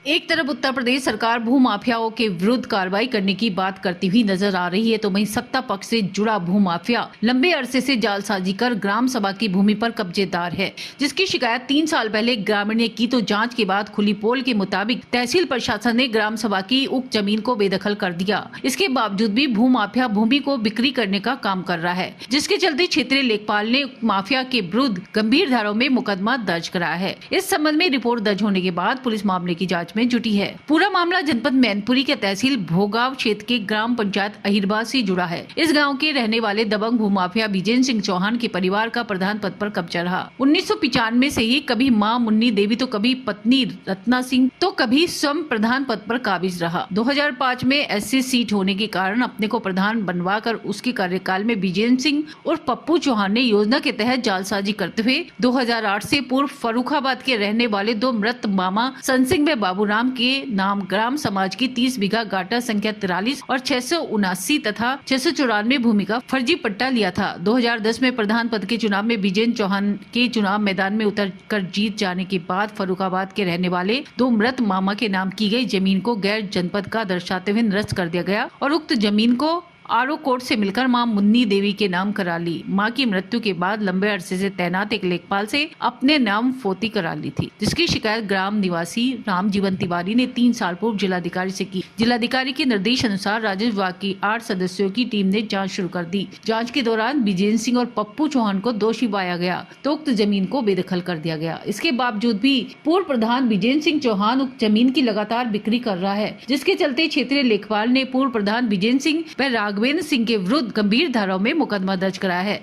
एक तरफ उत्तर प्रदेश सरकार भूमाफियाओं के विरुद्ध कार्रवाई करने की बात करती हुई नजर आ रही है, तो वहीं सत्ता पक्ष से जुड़ा भूमाफिया लंबे अरसे से जालसाजी कर ग्राम सभा की भूमि पर कब्जेदार है, जिसकी शिकायत 3 साल पहले ग्रामीण ने की। तो जांच के बाद खुली पोल के मुताबिक तहसील प्रशासन ने ग्राम सभा की उक्त जमीन को बेदखल कर दिया। इसके बावजूद भी भूमाफिया भूमि को बिक्री करने का काम कर रहा है, जिसके चलते क्षेत्रीय लेखपाल ने माफिया के विरुद्ध गंभीर धाराओं में मुकदमा दर्ज कराया है। इस संबंध में रिपोर्ट दर्ज होने के बाद पुलिस मामले की जाँच में जुटी है। पूरा मामला जनपद मैनपुरी के तहसील भोगांव क्षेत्र के ग्राम पंचायत अहिरबा से जुड़ा है। इस गांव के रहने वाले दबंग भूमाफिया विजेंद्र सिंह चौहान के परिवार का प्रधान पद पर कब्जा रहा। 1995 से ही कभी मां मुन्नी देवी तो कभी पत्नी रत्ना सिंह तो कभी स्वयं प्रधान पद पर काबिज रहा। 2005 में एससी सीट होने के कारण अपने को प्रधान बनवाकर उसके कार्यकाल में विजेंद्र सिंह और पप्पू चौहान ने योजना के तहत जालसाजी करते हुए 2008 से पूर्व फर्रुखाबाद के रहने वाले 2 मृत मामा सन सिंह व बाबूराम के नाम ग्राम समाज की 30 बीघा गाटा संख्या 43 और 679 तथा 694 भूमि का फर्जी पट्टा लिया था। 2010 में प्रधान पद के चुनाव में विजेंद्र चौहान के चुनाव मैदान में उतर कर जीत जाने के बाद फर्रुखाबाद के रहने वाले 2 मृत मामा के नाम की गई जमीन को गैर जनपद का दर्शाते हुए निरस्त कर दिया गया और उक्त जमीन को आरओ कोर्ट से मिलकर मां मुन्नी देवी के नाम करा ली। मां की मृत्यु के बाद लंबे अरसे से तैनात एक लेखपाल से अपने नाम फोती करा ली थी, जिसकी शिकायत ग्राम निवासी राम जीवन तिवारी ने 3 साल पूर्व जिलाधिकारी से की। जिलाधिकारी के निर्देश अनुसार राजस्व विभाग की 8 सदस्यों की टीम ने जांच शुरू कर दी। जांच के दौरान विजेंद्र सिंह और पप्पू चौहान को दोषी पाया गया तो उक्त जमीन को बेदखल कर दिया गया। इसके बावजूद भी पूर्व प्रधान विजेंद्र सिंह चौहान उक्त जमीन की लगातार बिक्री कर रहा है, जिसके चलते क्षेत्रीय लेखपाल ने पूर्व प्रधान विजेंद्र सिंह व राघवेंद्र सिंह के विरुद्ध गंभीर धाराओं में मुकदमा दर्ज कराया है।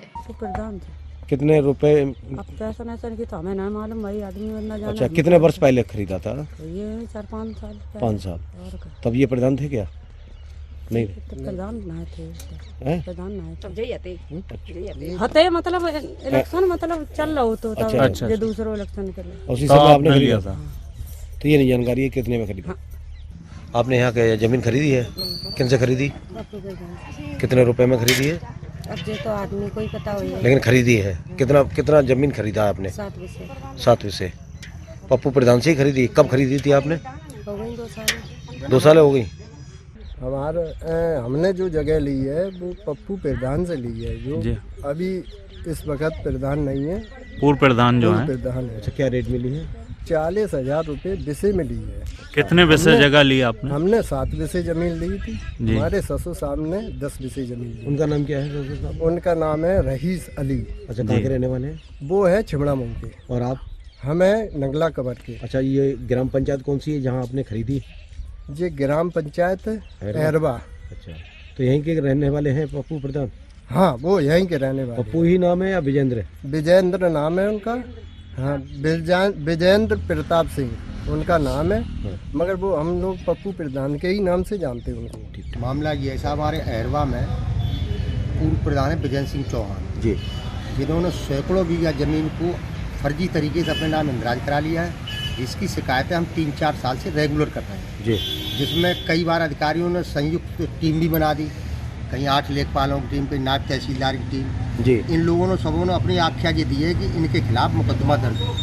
कितने रुपए? अब पैसा नहीं की तो हमें नहीं मालूम भाई, आदमी बनना जाना। अच्छा, कितने वर्ष पहले खरीदा था? ये 4-5 साल। 5 साल। तब ये प्रधान थे क्या? नहीं, प्रधान नहीं थे। प्रधान नहीं हते मतलब इलेक्शन मतलब चल रहा हो तो अच्छा, ये दूसरा इलेक्शन कर रहा। उसी समय आपने खरीदा था? तो ये नहीं जानकारी है कितने में खरीदा? आपने यहाँ के जमीन खरीदी है? किन से खरीदी? कितने रुपए में खरीदी है? अब ये तो आदमी को ही पता हो, लेकिन खरीदी है। कितना जमीन खरीदा आपने? 7 विषय। पप्पू प्रधान से ही खरीदी? कब खरीदी थी आपने? हो गई 2 साल। 2 साल हो गई। हमने जो जगह ली है वो पप्पू प्रधान से ली है, जो अभी इस वक्त प्रधान नहीं है, पूर्व प्रधान जो है। प्रधान है। अच्छा, क्या रेट मिली है? 40,000 रुपये विषय में ली है। कितने विषय जगह ली आपने? हमने 7 विषय जमीन ली थी। हमारे ससुर साहब ने 10 विषय जमीन ली। उनका नाम क्या है ससुर साहब? उनका नाम है रहीस अली। अच्छा, कहाँ के रहने वाले हैं? वो है छिमड़ा मऊ के। और आप? हमें नगला कबर के। अच्छा, ये ग्राम पंचायत कौन सी है जहाँ आपने खरीदी? ये ग्राम पंचायत अहिरबा। अच्छा, तो यहीं के रहने वाले हैं पप्पू प्रधान? हाँ, वो यहीं के रहने वाले। पप्पू ही नाम है या विजेंद्र? विजेंद्र नाम है उनका। हाँ, विजेंद्र प्रताप सिंह उनका नाम है। मगर वो हम लोग पप्पू प्रधान के ही नाम से जानते हैं उनको। मामला ये है, हमारे अहिरबा में पूर्व प्रधान है विजेंद्र सिंह चौहान जी, जिन्होंने सैकड़ों बीघा जमीन को फर्जी तरीके से अपने नाम इंदराज करा लिया है, जिसकी शिकायतें हम 3-4 साल से रेगुलर कर रहे हैं जी। जिसमें कई बार अधिकारियों ने संयुक्त टीम भी बना दी, कहीं 8 लेखपालों की टीम, कहीं नायब तहसीलदार की टीम जी। इन लोगों ने सबों ने अपनी आख्या ये दी है कि इनके खिलाफ मुकदमा दर्ज हो,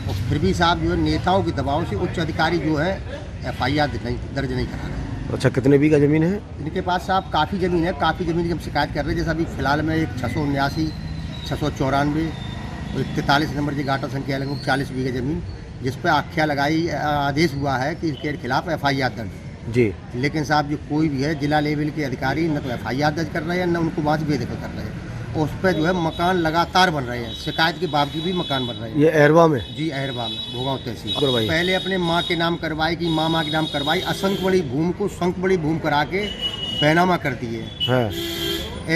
और फिर भी साहब जो है नेताओं के दबाव से उच्च अधिकारी जो है FIR दर्ज नहीं करा रहे। अच्छा, कितने बीघा जमीन है इनके पास साहब? काफ़ी ज़मीन है, काफ़ी ज़मीन की हम शिकायत कर रहे हैं। जैसे अभी फिलहाल में एक 679, 694 और 43 नंबर की गाटा संख्या लगभग 40 बीघा ज़मीन, जिस पर आख्या लगाई, आदेश हुआ है कि इनके खिलाफ FIR दर्ज जी। लेकिन साहब जो कोई भी है जिला लेवल के अधिकारी न तो FIR दर्ज कर रहे हैं, न उनको वहाँ से बेदखल कर रहे हैं, और उस पर जो है मकान लगातार बन रहे हैं, शिकायत के बावजूद भी मकान बन रहे हैं। ये अहिरबा में? जी, अहिरबा में भोगांव तहसील। पहले अपने माँ के नाम करवाई कि माँ के नाम करवाई, असंख्य बड़ी भूमि को संख्य बड़ी भूमि करा के बैनामा कर दिए। हाँ।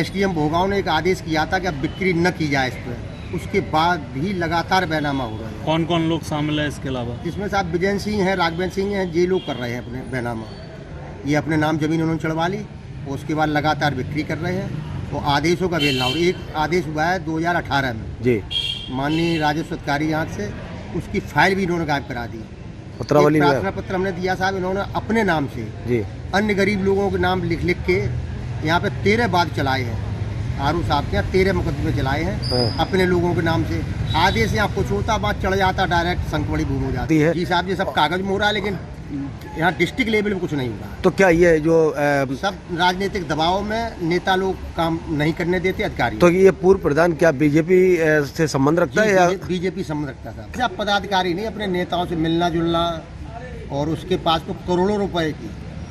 SDM भोगांव ने एक आदेश किया था कि अब बिक्री न की जाए इस पर, उसके बाद भी लगातार बैनामा हो रहा है। कौन कौन लोग शामिल है इसके अलावा? इसमें साहब विजेंद्र सिंह है, राघवेंद्र सिंह है, ये लोग कर रहे हैं अपने बैनामा। ये अपने नाम जमीन उन्होंने चढ़वा ली और उसके बाद लगातार बिक्री कर रहे हैं और आदेशों का बेलना। और एक आदेश हुआ है 2018 में जी, माननीय राजस्व अधिकारी यहाँ से, उसकी फाइल भी इन्होंने गायब करा दी। प्रार्थना पत्र हमने दिया साहब, इन्होंने अपने नाम से जी अन्य गरीब लोगों के नाम लिख के यहाँ पे 13 बाद चलाए हैं। आरू साहब के यहाँ 13 मुकदमे चलाए हैं अपने लोगों के नाम से। आदेश यहाँ कुछ होता, बात चढ़ जाता, डायरेक्ट संकबड़ी भूमि हो जाती है। जी साहब, ये सब कागज में हो रहा है, लेकिन यहाँ डिस्ट्रिक्ट लेवल में कुछ नहीं हुआ। तो क्या ये जो सब राजनीतिक दबाव में नेता लोग काम नहीं करने देते अधिकारी। तो ये पूर्व प्रधान क्या बीजेपी से संबंध रखता है या बीजेपी संबंध रखता था। सब पदाधिकारी नहीं, अपने नेताओं से मिलना जुलना, और उसके पास तो करोड़ों रुपए की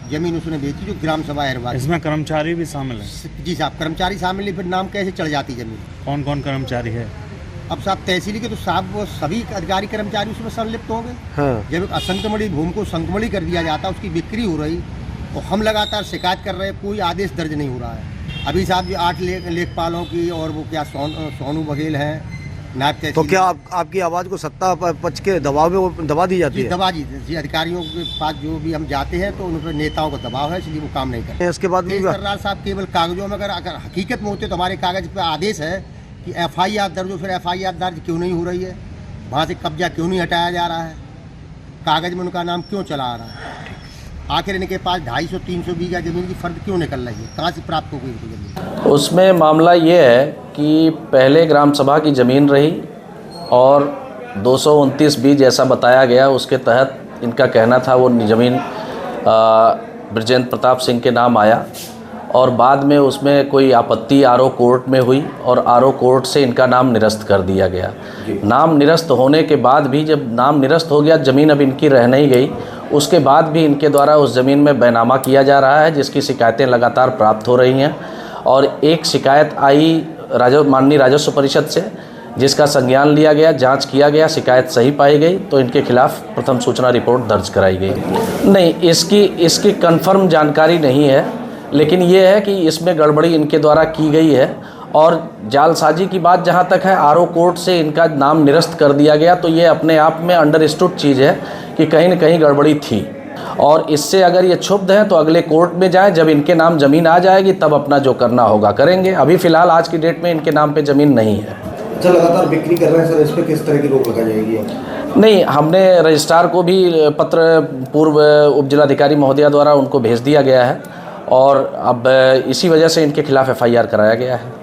जमीन उसने बेची जो ग्राम सभा अहरवाल। इसमें कर्मचारी भी शामिल है? जी साहब, कर्मचारी शामिल नहीं, फिर नाम कैसे चढ़ जाती जमीन? कौन कौन कर्मचारी है? अब साहब तहसील के तो साहब वो सभी अधिकारी कर्मचारी उसमें संलिप्त होंगे। हाँ। जब एक असंकमणी भूमि को संकमणी कर दिया जाता, उसकी बिक्री हो रही, और हम लगातार शिकायत कर रहे हैं, कोई आदेश दर्ज नहीं हो रहा है। अभी साहब ये 8 लेखपालों की, और वो क्या सोनू बघेल है नायब तहसील। तो क्या आपकी आवाज़ को सत्ता पक्ष के दबाव में वो दबा दी जाती है? दबा जी अधिकारियों के पास जो भी हम जाते हैं तो उन पर नेताओं का दबाव है, इसलिए वो काम नहीं करते। इसके बाद भी सरदार साहब केवल कागजों में, अगर हकीकत में होते तो हमारे कागज पे आदेश है कि FIR दर्ज हो, फिर FIR दर्ज क्यों नहीं हो रही है? वहाँ से कब्जा क्यों नहीं हटाया जा रहा है? कागज में उनका नाम क्यों चला आ रहा है? आखिर इनके पास 250-300 बीघा जमीन की फर्द क्यों निकल रही है? कहाँ से प्राप्त हो गई इनकी जमीन? उसमें मामला ये है कि पहले ग्राम सभा की ज़मीन रही और 229 बी जैसा बताया गया, उसके तहत इनका कहना था वो ज़मीन बृजेंद्र प्रताप सिंह के नाम आया, और बाद में उसमें कोई आपत्ति आरओ कोर्ट में हुई और आरओ कोर्ट से इनका नाम निरस्त कर दिया गया। नाम निरस्त होने के बाद भी, जब नाम निरस्त हो गया, ज़मीन अब इनकी रह नहीं गई, उसके बाद भी इनके द्वारा उस ज़मीन में बैनामा किया जा रहा है, जिसकी शिकायतें लगातार प्राप्त हो रही हैं। और एक शिकायत आई माननीय राजस्व परिषद से, जिसका संज्ञान लिया गया, जांच किया गया, शिकायत सही पाई गई, तो इनके खिलाफ प्रथम सूचना रिपोर्ट दर्ज कराई गई। नहीं, इसकी कंफर्म जानकारी नहीं है, लेकिन ये है कि इसमें गड़बड़ी इनके द्वारा की गई है। और जालसाजी की बात जहाँ तक है, आरओ कोर्ट से इनका नाम निरस्त कर दिया गया, तो ये अपने आप में अंडरस्टूड चीज़ है कि कहीं न कहीं गड़बड़ी थी, और इससे अगर ये क्षुब्ध है तो अगले कोर्ट में जाएं, जब इनके नाम ज़मीन आ जाएगी तब अपना जो करना होगा करेंगे। अभी फ़िलहाल आज की डेट में इनके नाम पे ज़मीन नहीं है। अच्छा, लगातार बिक्री कर रहे हैं सर, इस पर किस तरह की रोक लगाई जाएगी? नहीं, हमने रजिस्ट्रार को भी पत्र पूर्व उपजिलाधिकारी महोदया द्वारा उनको भेज दिया गया है, और अब इसी वजह से इनके खिलाफ FIR कराया गया है।